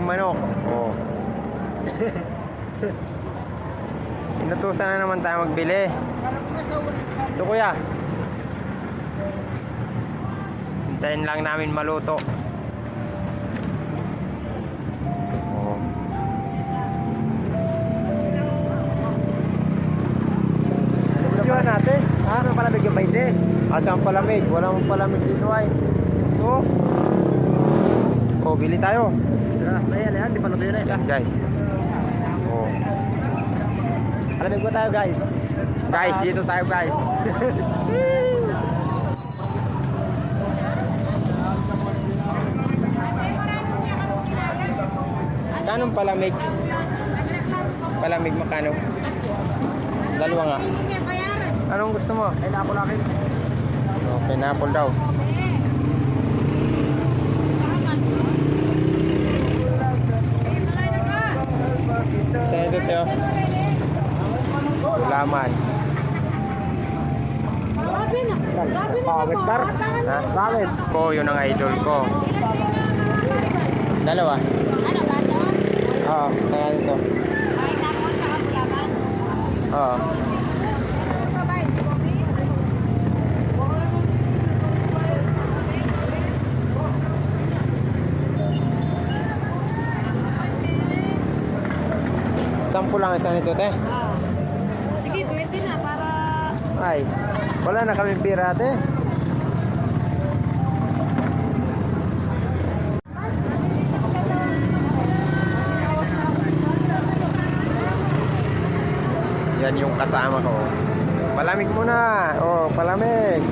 naming manok. Oh. Inutusan na naman tayo magbili. Ito kuya. Hintayin lang namin maluto. Oh. Ano natin? Ano palamig yung 20? Asang palamig? Walang palamig dito ay. Ito. Oh, bili tayo. Ayan, di pa luto yun eh. Yan guys. Oh. Palamig ba tayo guys? Guys, dito tayo guys. Kanong palamig? Palamig makano? Dalawa nga. Anong gusto mo? Pineapple akin. Oh, pineapple daw. Saan ito tiyo? Gulaman. Bakit par? Ha? Bakit? Ko, yun ang idol ko. Dalawa. Oo, kaya ito. Oo. Sampu lang isa nito, te. Sige, 20 na para... Ay, wala na kami pira, te. Yan yung kasama ko. Palamig muna. Oh, palamig.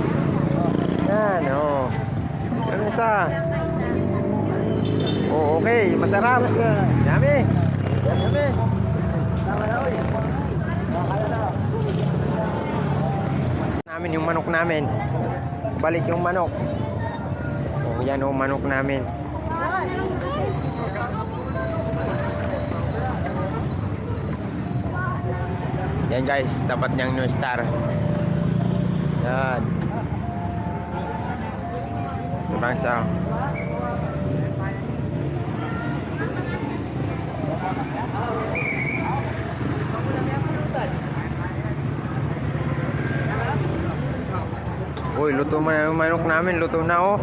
Yan, oh. Ano isa? Oh, okay. Masarap. Yummy. Yummy. Namin yung manok namin. Balik yung manok. Oh, yan oh, manok namin. Yan guys, tapat niyang New Star. Yan. Ito lang sa uy, luto mo na yung manok namin. Luto na oh.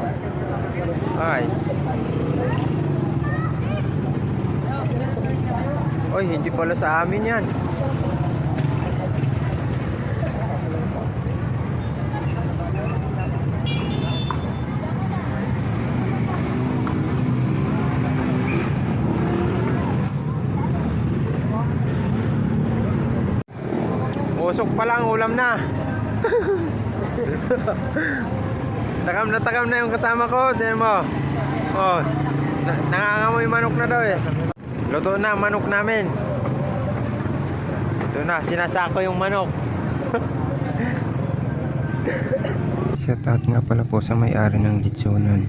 Ay. Uy, hindi pala sa amin yan. Usok pa lang, ulam na. Takam na yung kasama ko. Tignan mo. Oh, nangangamoy manok na daw eh. Luto na manok namin. Ito na, sinasako yung manok. Shout out nga pala po sa may-ari ng litsunan.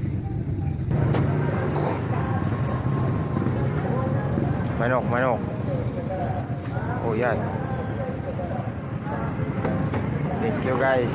Manok. Oh, yan. Thank you guys.